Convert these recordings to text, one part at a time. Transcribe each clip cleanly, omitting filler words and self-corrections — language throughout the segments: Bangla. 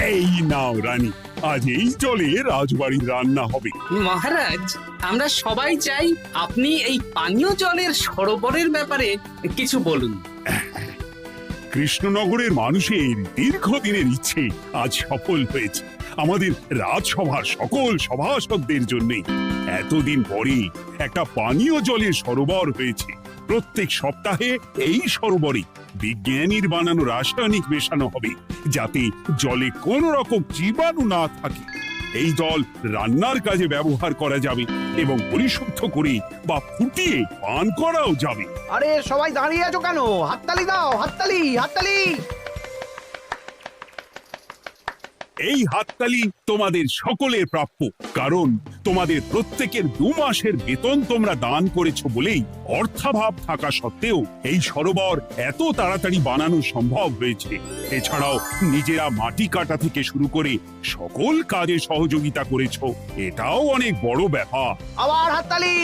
এই নাও রানী, আজ এই জলে রাজবাড়ির রান্না হবে। মহারাজ, আমরা সবাই চাই আপনি এই পানীয় জলের সরোবরের ব্যাপারে কিছু বলুন। কৃষ্ণনগরের মানুষের দীর্ঘদিনের ইচ্ছে আজ সফল হয়েছে। আমাদের রাজসভার সকল সভাসদদের জন্য এতদিন পরে একটা পানীয় জলের সরোবর হয়েছে। প্রত্যেক সপ্তাহে এই সরোবরে বিজ্ঞানীর বানানো রাসায়নিক মেশানো হবে, যাতে জলে কোনো রকম জীবাণু না থাকে। এই জল রান্নার কাজে ব্যবহার করা যাবে এবং পরিশুদ্ধ করে বা ফুটিয়ে পান করাও যাবে। আরে সবাই দাঁড়িয়ে আছো কেন? হাততালি দাও, হাততালি, হাততালি। এই হাততালি তোমাদের সকলের প্রাপ্য, কারণ তোমাদের প্রত্যেকের 2 মাসের বেতন তোমরা দান করেছো বলেই অর্থাভাব থাকা সত্ত্বেও এই সরোবর এত তাড়াতাড়ি বানানো সম্ভব হয়েছে। এছাড়াও নিজেরা মাটি কাটা থেকে শুরু করে সকল কাজে সহযোগিতা করেছো, এটাও অনেক বড় ব্যাপার। আবার হাততালি।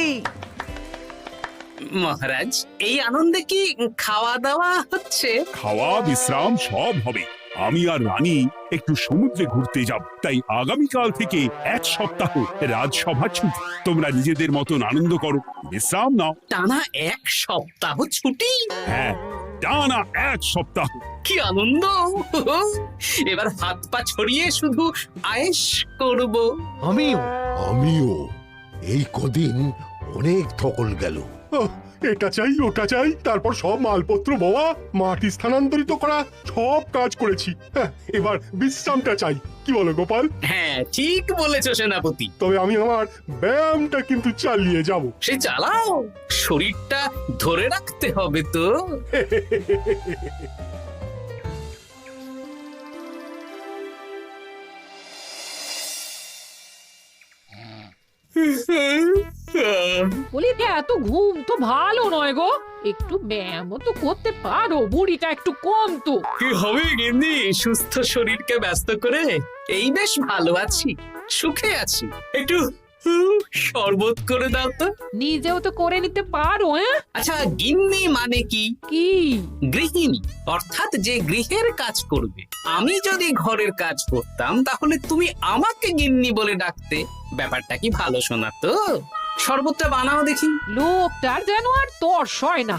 মহারাজ, এই আনন্দে কি খাওয়া দাওয়া হচ্ছে? খাওয়া বিশ্রাম সব হবে। আমি আর রানী একটু সমুদ্রে ঘুরতে যাব, তাই আগামীকাল থেকে 1 সপ্তাহ রাজসভা ছুটি। তোমরা নিজেদের মতন আনন্দ করো, বিশ্রাম নাও। টানা 1 সপ্তাহ ছুটি? হ্যাঁ, টানা 1 সপ্তাহ। কি আনন্দ! এবার হাত পা ছড়িয়ে শুধু আয়েশ করব। আমিও এই কদিন অনেক ধকল গেল। এটা চাই ওটা চাই, তারপর সব মালপত্র বওয়া, মাটি স্থানান্তরিত করা, সব কাজ করেছি। এবার বিশ্রামটা চাই। কি বলো গোপাল? হ্যাঁ, ঠিক বলেছো সেনাপতি। তবে আমি আমার ব্যায়ামটা কিন্তু চালিয়ে যাব। সে চালাও, শরীরটা ধরে রাখতে হবে তো। বলি এত ঘুম তো ভালো নয় গো, একটু ব্যায়ামও তো করতে পারো, বুড়িটা একটু কম তো। কি হবে গিন্নি, সুস্থ শরীরকে ব্যস্ত করে এই বেশ ভালো আছি, সুখে আছি। একটু শরবত করে দাও তো। নিজেও তো করে নিতে পারো। আচ্ছা, গিন্নি মানে কি? কি? গৃহিণী, অর্থাৎ যে গৃহের কাজ করবে। আমি যদি ঘরের কাজ করতাম তাহলে তুমি আমাকে গিন্নি বলে ডাকতে। ব্যাপারটা কি ভালো শোনা তো? শরবতটা বানাও দেখি। লোকটার যেন আর তর্স হয় না।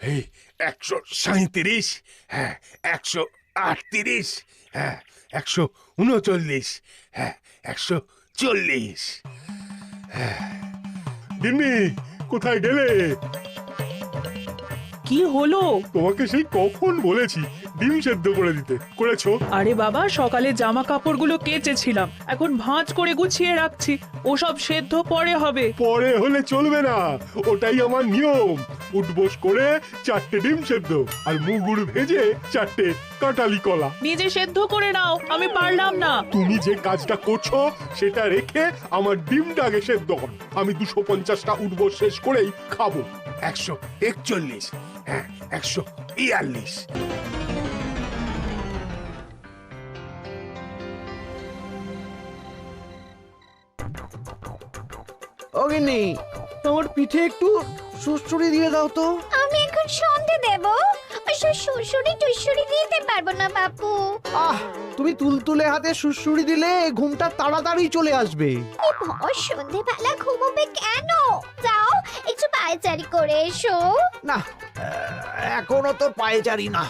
এই 137, হ্যাঁ 138, হ্যাঁ 139, হ্যাঁ 140। গিন্নি, কোথায় গেলে? কি হলো? তোমাকে সেই কখন বলেছি ডিম সেদ্ধ করে দিতে, করেছো? আরে বাবা, সকালে জামা কাপড়গুলো কেচেছিলাম, এখন ভাঁজ করে গুছিয়ে রাখছি। ওসব সেদ্ধ পরে হবে। পরে হলে চলবে না, ওটাই আমার নিয়ম। উঠবোস করে 4টে ডিম সেদ্ধ আর মুগুর ভেজে 4টে কাঁঠালি কলা। নিজে সেদ্ধ করে নাও, আমি পারলাম না। তুমি যে কাজটা করছো সেটা রেখে আমার ডিমটা আগে সেদ্ধ করো। আমি 250টা উঠবোস শেষ করেই খাবো। 141, হ্যাঁ 142। ও গিন্নি, তোমার পিঠে একটু সুড়সুড়ি দিয়ে দাও তো। আমি এখন সন্ধে দেব, সুড়সুড়ি টুসুড়ি দিতে পারবো না বাপু। তুমি তুলতুলে হাতে সুড়সুড়ি দিলে ঘুমটা তাড়াতাড়ি চলে আসবে। এই ভর সন্ধেবেলা ঘুমোবে কেন? যাও একটু পায়চারি করে এসো। না, এখনো তো পায়চারি না,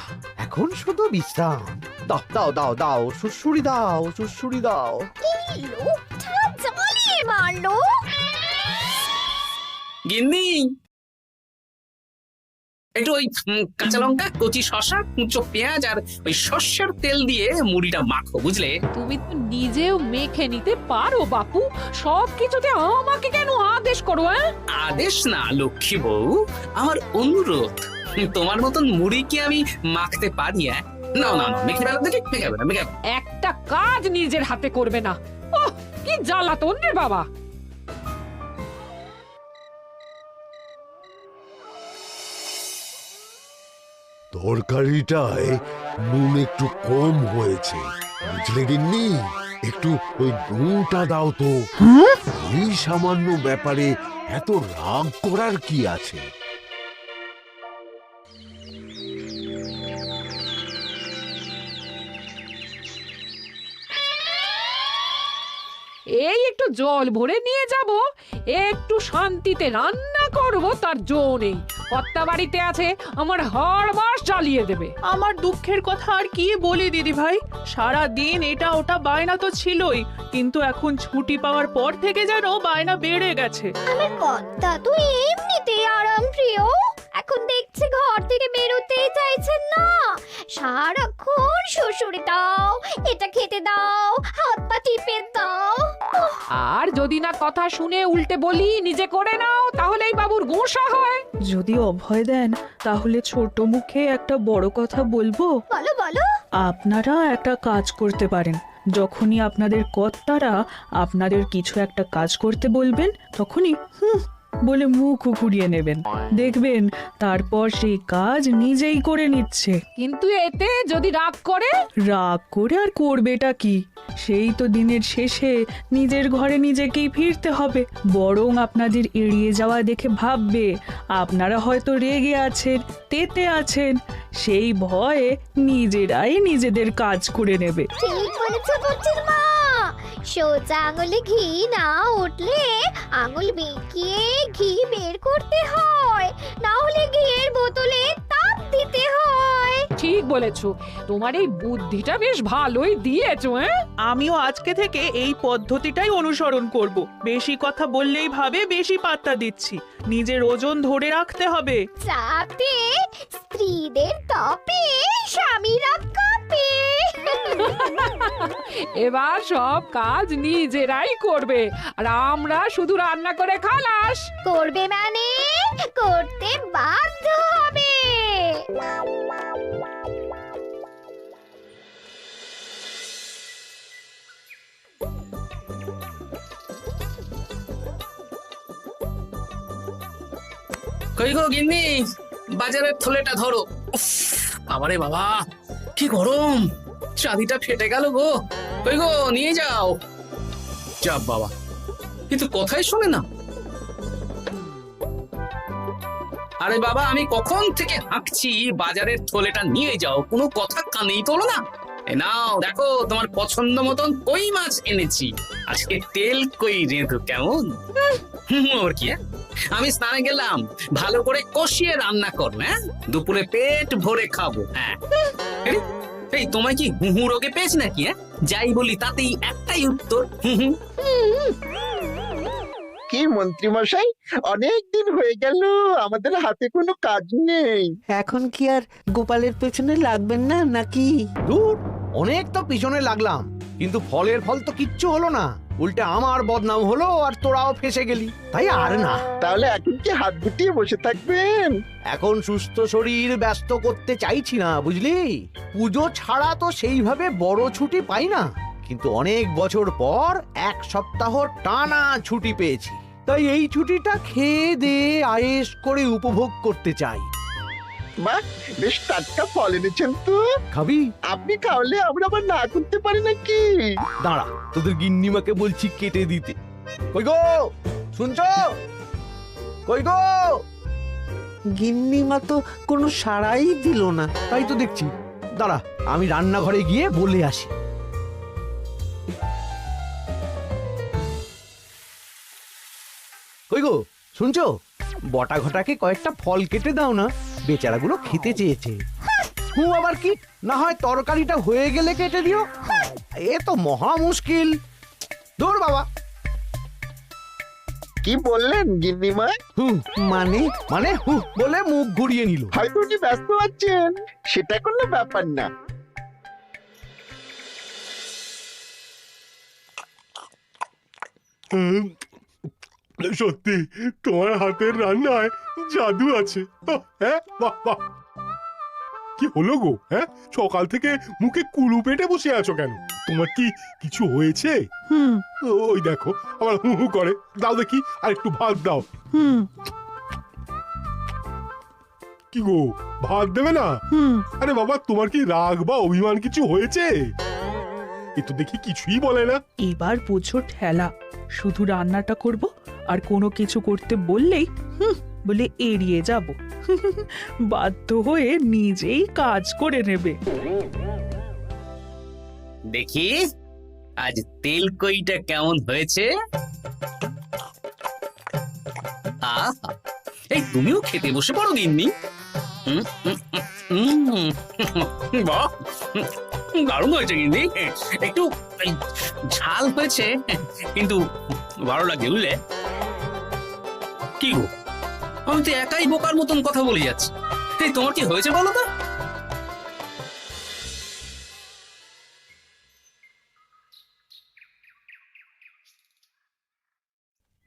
এখন শুধু বিশ্রাম। দাও দাও দাও দাও, সুড়সুড়ি দাও, সুড়সুড়ি দাও। এই লোকটা জ্বালিয়ে মারলো। গিন্নি, একটু ওই কাঁচা লঙ্কা, কচি শসা, কুচো পেঁয়াজ আর ওই সর্ষের তেল দিয়ে মুড়িটা মাখো, বুঝলে? তুমি তো নিজেও মেখে নিতে পারো বাপু, সবকিছুতে আমাকে কেন আদেশ করো? আদেশ না লক্ষ্মী বউ, আমার অনুরোধ। তোমার মতন মুড়ি কি আমি মাখতে পারি? না না না, মেখে বেলা দেখি, মেখে বেলা, মেখে বেলা। একটা কাজ নিজের হাতে করবে না। ওহ, কি জ্বালাতন রে বাবা। তরকারিটায় নুন একটু কম হয়েছে, বুঝলে গিন্নি? একটু ওই নুনটা দাও তো। এই সামান্য ব্যাপারে এত রাগ করার কি আছে? এই একটু জল ভরে নিয়ে যাব, একটু শান্তিতে রান্না করব তার জো নেই। কর্তা বাড়িতে আছে, আমার হাড় মাস জ্বালিয়ে দেবে। আমার দুঃখের কথা আর কি বলি দিদি ভাই, সারা দিন এটা ওটা বায়না তো ছিলই, কিন্তু এখন ছুটি পাওয়ার পর থেকে যেন বায়না বেড়ে গেছে। আমার কর্তা তো এমনিতেই আরাম প্রিয়, এখন দেখছি ঘর থেকে বেরোতেই চাইছেন না। সারাক্ষণ শ্বশুরে দাও, এটা খেতে দাও, হাত পা টিপে দাও। আর যদি না কথা শুনে উল্টে বলি নিজে করে নাও, তাহলেই বাবুর গোসা হয়। যদি অভয় দেন তাহলে ছোট মুখে একটা বড় কথা বলবো। বলো বলো। আপনারা একটা কাজ করতে পারেন, যখনই আপনাদের কর্তারা আপনাদের কিছু একটা কাজ করতে বলবেন তখনই বলে মুখ ঘুরিয়ে নেবেন, দেখবেন তারপর সেই কাজ নিজেই করে নিচ্ছে। কিন্তু এতে যদি রাগ করে? রাগ করে আর করবেটা কি, সেই তো দিনের শেষে নিজের ঘরে নিজেকেই ফিরতে হবে। বরং আপনাদের এড়িয়ে যাওয়া দেখে ভাববে আপনারা হয়তো রেগে আছেন, তেতে আছেন, সেই ভয়ে নিজেরাই নিজেদের কাজ করে নেবে। ঠিক বলেছো বুচির মা, সোজা আঙুলে ঘি না উঠলে আঙুল বেঁকিয়ে ঘি বের করতে হয়, না হলে ঘিয়ের বোতলে তাপ দিতে হয়। ঠিক বলেছো, তোমার এই বুদ্ধিটা বেশ ভালোই দিয়েছো। আমিও আজকে থেকে এই পদ্ধতিটাই অনুসরণ করব। বেশি কথা বললেই ভাবে বেশি পাত্তা দিচ্ছি, নিজের ওজন ধরে রাখতে হবে। যাতে স্ত্রীদের তপে স্বামীরা কাঁপে। এবার সব কাজ নিজেরাই করবে, আর আমরা শুধু রান্না করে খালাস। করবে মানে করতে বাধ্য হবে। কই গো গিন্নি, বাজারের থলেটা ধরো। উফ, বাবারে বাবা, কি গরম, চাঁদিটা ফেটে গেল গো। কই গো, নিয়ে যাও। যা বাবা, কিন্তু কথাই শোনে না। আরে বাবা, আমি কখন থেকে হাঁকছি বাজারের থলেটা নিয়ে যাও, কোনো কথা কানেই তোলো না। এ নাও দেখো, তোমার পছন্দ মতন কই মাছ এনেছি, আজকে তেল কই রেঁধো কেমন। ওর কি, আমি স্নানে গেলাম, ভালো করে কষিয়ে রান্না করো, হ্যাঁ, দুপুরে পেট ভরে খাবো। হ্যাঁ, এই তোমায় কি হুহু রোগে পেয়েছি নাকি? হ্যাঁ, যাই বলি তাতেই একটাই উত্তর, হুহু। কি মন্ত্রী মশাই, অনেক দিন হয়ে গেল আমাদের হাতে কোনো কাজ নেই। এখন কি আর গোপালের পেছনে লাগবেন না নাকি? দূর, অনেক তো পিছনে লাগলাম, কিন্তু ফলের ফল তো কিচ্ছু হলো না, উল্টে আমার বদনাম হলো আর তোরাও ফেসে গেলি। তাই আর না। তাহলে এখন কি হাত গুটিয়ে বসে থাকবেন? এখন সুস্থ শরীর ব্যস্ত করতে চাইছি না, বুঝলি? পুজো ছাড়া তো সেইভাবে বড় ছুটি পাই না, কিন্তু অনেক বছর পর এক সপ্তাহ টানা ছুটি পেয়েছি, তাই এই ছুটিটা খেয়ে দিয়ে আয়েশ করে উপভোগ করতে চাই। বাহ, বেশ টাটকা ফল এনেছেন তো। খাবি? আপনি খাওয়ালে আমরা আবার না করতে পারি নাকি? দাঁড়া, তোদের গিন্নিমাকে বলছি কেটে দিতে। কই গো, শুনছো? কই গো? গিন্নিমা তো কোনো সাড়াই দিল না, তাই তো দেখছি। দাঁড়া, আমি রান্নাঘরে গিয়ে বলে আসি। কই গো, শুনছো? বটা ঘটাকে কয়েকটা ফল কেটে দাও না, বেচারাগুলো খেতে চেয়েছে। আবার কি, না হয় তরকারিটা হয়ে গেলে কেটে দিও। এ তো মহা মুশকিল। দূর বাবা। কি বললেন গিন্নিমা? মানে মানে বলে মুখ ঘুরিয়ে নিল। হয়তো উনি ব্যস্ত আছেন, সেটা কোনো ব্যাপার না। সত্যি তোমার হাতের রান্নায় জাদু আছে। হ্যাঁ, বাহ বাহ। কি হলো গো? হ্যাঁ, সকাল থেকে মুখে কুলু পেটে বসে আছো কেন? তোমার কি কিছু হয়েছে? ওই দেখো আবার হু হু করে। দাও দেখি, আর একটু ভাত দাও। কি গো, ভাত দেবে না? আরে বাবা, তোমার কি রাগ বা অভিমান কিছু হয়েছে? এ তো দেখি কিছুই বলে না। এবার বুঝো ঠেলা, শুধু রান্নাটা করব, আর কোনো কিছু করতে বললেই বলে এড়িয়ে যাব। বাধ্য হয়ে নিজেই কাজ করে নেবে। দেখি আজ তেল কইটা কেমন হয়েছে? আহা, এই তুমিও খেতে বসে পড়ো গিন্নি। বাহ, দারুণ হয়েছে গিন্নি। একটু ঝাল হয়েছে, কিন্তু ভালো লাগে বুঝলে। কি গো, আমি তো একাই বোকার মতন কথা বলে যাচ্ছি। এই তোমার কি হয়েছে বলো তো?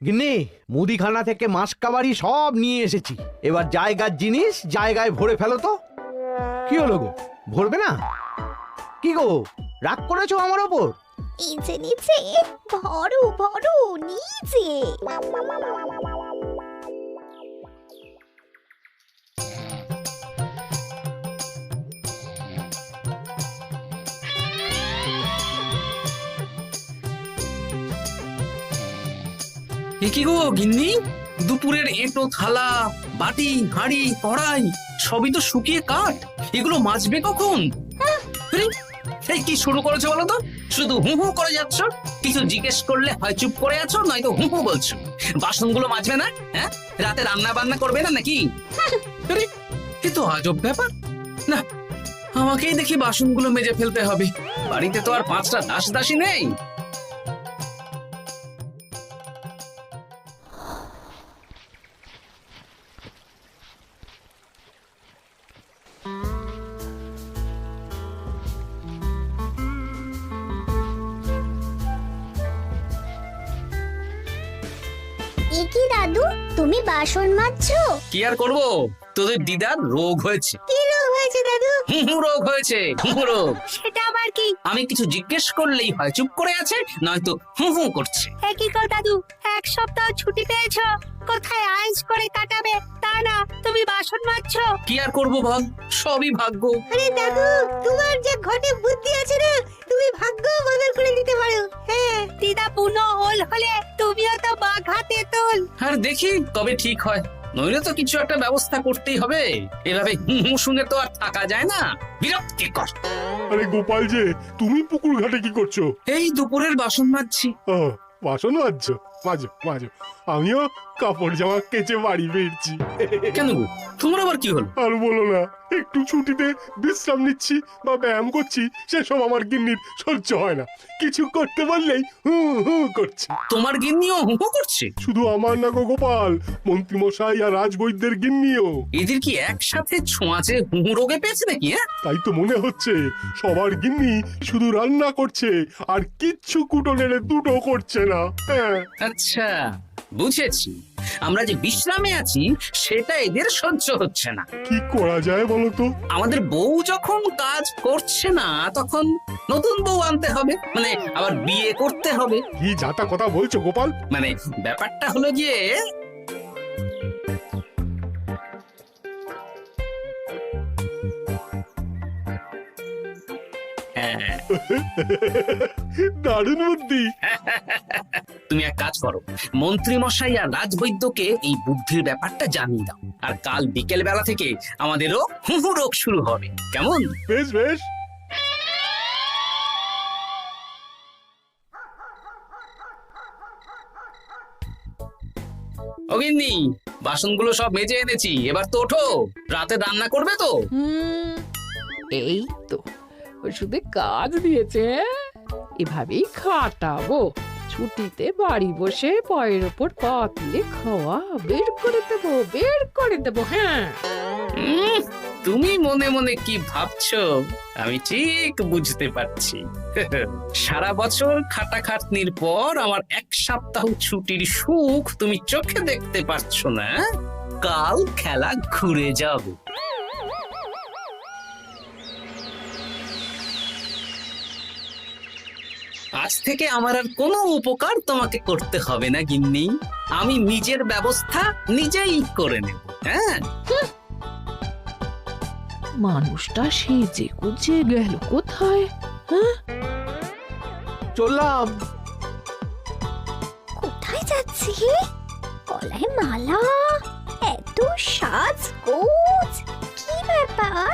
গিন্নি, মুদিখানা থেকে মাসকাবারি সব নিয়ে এসেছি। এবার জায়গার জিনিস জায়গায় ভরে ফেলো তো। কি হলো গো, ভরবে না? কি গো, রাগ করেছো আমার ওপর? নিচে নিচে ভরো ভরো নিচে। এ কি গো গিন্নি, দুপুরের এঁটো থালা, বাটি, হাঁড়ি, কড়াই সবই তো শুকিয়ে কাঠ। এগুলো মাজবে কখন? আরে, এই কি শুরু করেছো বলো তো? শুধু হু হু করে যাচ্ছ। কিছু জিজ্ঞেস করলে হয় চুপ করে আছো, নয়তো হু হু বলছো। বাসনগুলো মাজবে না? হ্যাঁ, রাতে রান্না বান্না করবে না নাকি? আরে, এ তো আজব ব্যাপার। না, আমাকেই দেখি বাসনগুলো মেজে ফেলতে হবে। বাড়িতে তো আর 5টা দাস দাসী নেই। এ কি দাদু, তুমি বাসন মাজছো? কি আর করবো, তোদের দিদার রোগ হয়েছে। কি রোগ হয়েছে দাদু? হুহু রোগ হয়েছে, হুহু রোগ। সেটা আবার কি? আমি কিছু জিজ্ঞেস করলেই হয় চুপ করে আছে, নয়তো হু হু করছে। কি কর দাদু, 1 সপ্তাহ ছুটি পেয়েছো, কোথায় আইস করে কাটাবে তা না তুমি বাসন মাজছো? কি আর করবো বল, সবই ভাগ্য। আরে দাদু, তোমার যে ঘটে বুদ্ধি আছে না, তুমি ভাগ্য বদল করে দিতে পারো। হ্যাঁ, দিদা পুনো হল হলে তুমিও তো বাঘাতে তোল। আর দেখি কবে ঠিক হয়, নইলে তো কিছু একটা ব্যবস্থা করতেই হবে। এভাবে হু হু শুনে তো আর থাকা যায় না, বিরক্তিকর। আরে গোপাল যে, তুমি পুকুর ঘাটে কি করছো? এই দুপুরের বাসন মাজছি। ও, বাসন মাজছো? মাজো মাজো, আমিও কাপড় জামা কেচে বাড়ি ফিরছি। কেন গো, তোমার আবার কি হলো? আর বলো না, একটু ছুটিতে বিশ্রাম নিচ্ছি বা ব্যায়াম করছি, সেসব আমার গিন্নির সহ্য হয় না। কিছু করতে পারলেই হু হু করছে। তোমার গিন্নিও হু হু করছে? শুধু আমার না গো গোপাল, মন্ত্রীমশাই আর রাজবৈদ্যের গিন্নিও। এদের কি একসাথে ছোঁয়াচে হু হু রোগে পেয়েছে নাকি? হ্যাঁ, তাই তো মনে হচ্ছে সবার গিন্নি শুধু রান্না করছে আর কিচ্ছু কুটো নেড়ে দুটো করছে না। হ্যাঁ, আচ্ছা, বুঝেছি। আমরা যে বিশ্রামে আছি সেটা এদের সহ্য হচ্ছে না। কি করা যায় বলো তো? আমাদের বউ যখন কাজ করছে না, তখন নতুন বউ আনতে হবে, মানে আবার বিয়ে করতে হবে। কি যাতা কথা বলছো গোপাল? মানে ব্যাপারটা হলো গিয়ে, হ্যাঁ, দারুণ বুদ্ধি। তুমি এক কাজ করো, মন্ত্রী মশাই আর রাজবৈদ্যকে এই বুদ্ধির ব্যাপারটা জানিয়ে দাও। আর কাল বিকেল বেলা থেকে আমাদেরও হুহু রোগ শুরু হবে, কেমন? বেশ বেশ। অগিন্নি, বাসনগুলো সব মেজে এনেছি, এবার তো ওঠো। রাতে রান্না করবে তো? এই তো ওষুধে কাজ দিয়েছে। এভাবেই খাটাবো। ছুটিতে বাড়ি বসে পায়ের ওপর পা তুলে খাওয়া বের করে দেবো, বের করে দেবো। হ্যাঁ, তুমি মনে মনে কি ভাবছো আমি ঠিক বুঝতে পারছি। সারা বছর খাটাখাটনির পর আমার 1 সপ্তাহ ছুটির সুখ তুমি চোখে দেখতে পারছো না। কাল খেলা ঘুরে যাবে। আজ থেকে আমার আর কোনো উপকার তোমাকে করতে হবে না গিন্নি। আমি নিজের ব্যবস্থা নিজেই করে নেব। হ্যাঁ, মানুষটা সেজে গুজে গেল কোথায়? চললাম। কোথায় যাচ্ছি? গলায় মালা, এত সাজগোজ, কি ব্যাপার?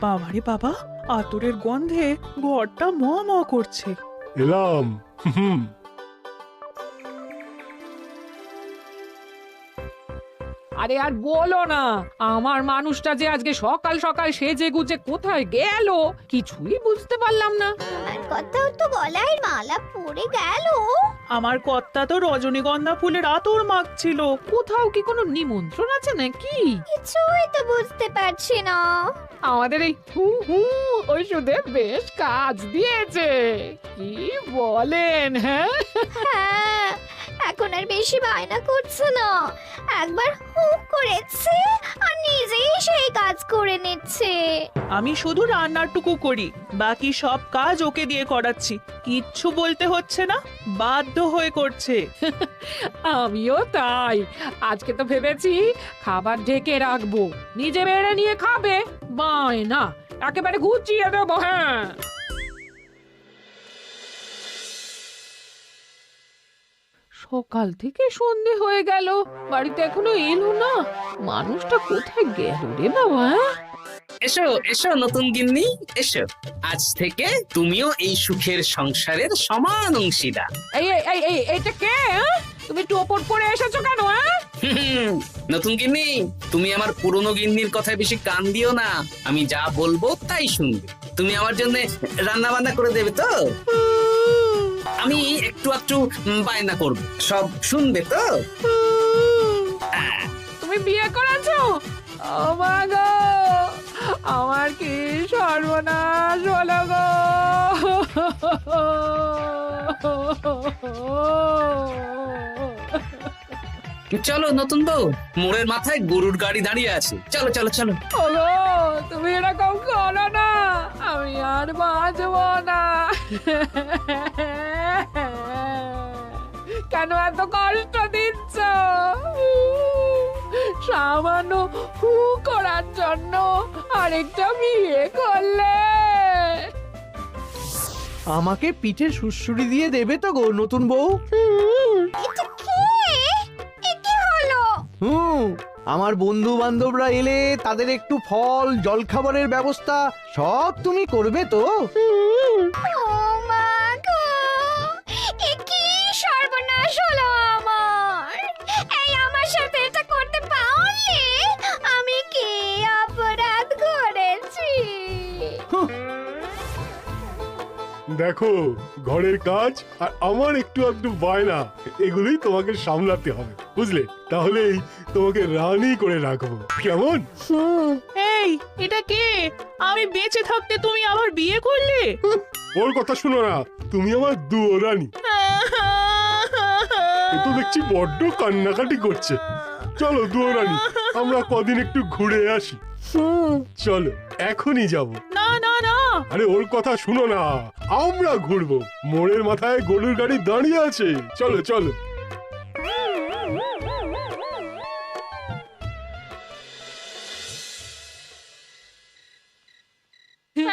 বাবারে বাবা, আতরের গন্ধে ঘরটা ম ম করছে। এলাম। হুম। আরে আর বলো না, আমার মানুষটা যে আজকে সকাল সকাল সেজে গুজে কোথায় গেল কিছুই বুঝতে পারলাম না। আমার কথাও তো গলায় মালা পড়ে গেল। আমার কর্তা তো রজনীগন্ধা ফুলের আতর মাখছিল। কোথাও কি কোনো নিমন্ত্রণ আছে নাকি? কিছুই তো বুঝতে পারছি না। আমাদের এই হু হু ওষুধে বেশ কাজ দিয়েছে, কি বলেন? হ্যাঁ, হ্যাঁ, এখন আর বেশি বায়না করছে না। একবার হুক করেছে আর নিজেই সেই কাজ করে নিচ্ছে। আমি শুধু রান্নাটুকু করি, বাকি সব কাজ ওকে দিয়ে করাচ্ছি। কিচ্ছু বলতে হচ্ছে না, বাধ্য হয়ে করছে। আমিও তাই। আজকে তো ভেবেছি খাবার ঢেকে রাখবো, নিজে বেড়ে নিয়ে খাবে। বায়না একেবারে গুছিয়ে দেবো। হ্যাঁ, সকাল থেকে সন্ধে হয়ে গেল, বাড়িতে এখনো এলো না। মানুষটা কোথায় গেল রে বাবা? এসো এসো নতুন গিন্নি, এসো। আজ থেকে তুমিও এই সুখের সংসারের সমান অংশীদার। এই এই এই এই এইটা কে? হ্যাঁ? তুমি টোপর পরে এসেছো কেন? হ্যাঁ, নতুন গিন্নি, তুমি আমার পুরনো গিন্নির কথায় বেশি কান দিও না। আমি যা বলবো তাই শুনবে। তুমি আমার জন্য রান্না বান্না করে দেবে তো? আমি একটু একটু বায়না করবো, সব শুনবে তো? তুমি বিয়ে করেছো? ও মা গো, আমার কি সর্বনাশ হলো গো! চলো নতুন বউ, মোড়ের মাথায় গরুর গাড়ি দাঁড়িয়ে আছে, চলো চলো চলো। ওগো, তুমি এরকম করো না, আমি আর বাঁচবো না। কেন এত কষ্ট দিচ্ছ? সামান্য হু করার জন্য আরেকটা বিয়ে করলে? আমাকে পিঠে সুড়সুড়ি দিয়ে দেবে তো গো নতুন বউ? এটা কে? এ কি হলো? আমার বন্ধু বান্ধবরা এলে তাদের একটু ফল জলখাবারের ব্যবস্থা সব তুমি করবে তো? ও মা গো, এ কি সর্বনাশ হলো আমার! এই আমার সাথে এটা করতে পারলে? আমি কি অপরাধ করেছি? দেখো, ঘরের কাজ আর আমার একটু একটু বায়না, এগুলোই তোমাকে সামলাতে হবে, বুঝলে? তাহলেই তোমাকে রানী করে রাখবো, কেমন? এই, এটা কে? আমি বেঁচে থাকতে তুমি আবার বিয়ে করলে? ওর কথা শুনো না, তুমি আমার দুয়ো রানী। এ তো দেখছি বড্ড কান্নাকাটি করছে। চলো দুয়ো রানী, আমরা কদিন একটু ঘুরে আসি। চলো, এখনই যাব। না না না, আরে ওর কথা শুনো না, আমরা ঘুরবো। মোড়ের মাথায় গরুর গাড়ি দাঁড়িয়ে আছে, চলো চলো।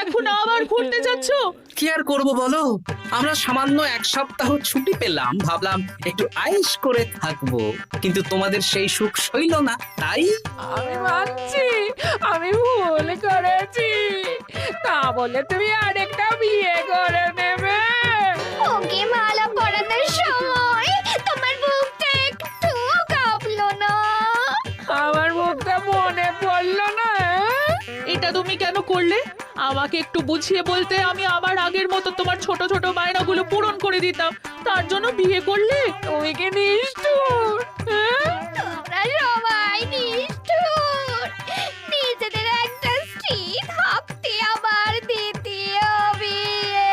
এখন আবার ঘুরতে যাচ্ছ? কি আর করবো বলো, আমরা সামান্য এক সপ্তাহ ছুটি পেলাম, ভাবলাম একটু আয়েশ করে থাকবো, কিন্তু তোমাদের সেই সুখ সইল না, তাই আমি মানছি আমি ভুল করেছি, তা বলে তুমি আরেকটা বিয়ে করে নেবে? ওকে মালা পরানোর সময় তোমার বুকটা একটু কাঁপলো না? আমার মুখটা মনে পড়লো না? এটা তুমি কেন করলে? আমাকে একটু বুঝিয়ে বলতে আমি আবার আগের মতো তোমার ছোট ছোট বায়নাগুলো পূরণ করে দিতাম। তার জন্য বিয়ে করলে? তুমি কি নিষ্ঠুর? হ্যাঁ? তোমরা সবাই নিষ্ঠুর। নিজেদের একটা স্ত্রী থাকতে আবার দ্বিতীয় বিয়ে।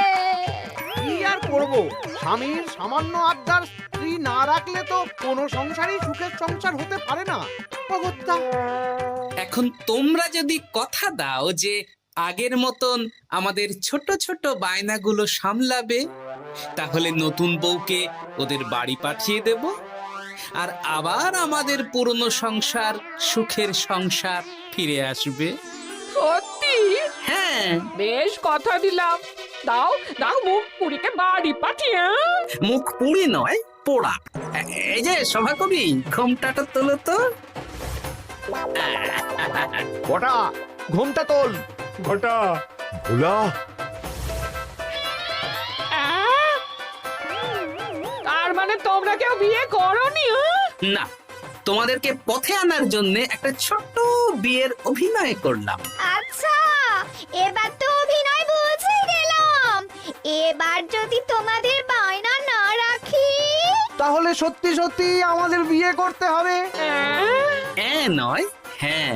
কি আর করবো, স্বামীর সামান্য আবদার স্ত্রী না রাখলে তো কোনো সংসারই সুখের সংসার হতে পারে না। অগত্যা এখন তোমরা যদি কথা দাও যে আগের মতন আমাদের ছোট ছোট বায়নাগুলো সামলাবে, তাহলে নতুন বউকে ওদের বাড়ি পাঠিয়ে দেব, আর আবার আমাদের পুরনো সংসার, সুখের সংসার ফিরে আসবে। সত্যি? হ্যাঁ, বেশ কথা দিলাম। দাও দাও মুখ পুরীকে বাড়ি পাঠিয়ে। মুখ পুড়ি নয়, পোড়া। এই যে সভাকবি, ঘোমটাটা তোলো তো। কটা ঘুমটা তোল। ঘটা, ভোলা, তার মানে তোমরা কেউ বিয়ে করোনি? না, তোমাদেরকে পথে আনার জন্য একটা ছোট্ট বিয়ের অভিনয় করলাম। আচ্ছা, এবার তো অভিনয় বুঝে গেলাম। এবার যদি তোমাদের বায়না না রাখি, তাহলে সত্যি সত্যি আমাদের বিয়ে করতে হবে। নয়, হ্যাঁ।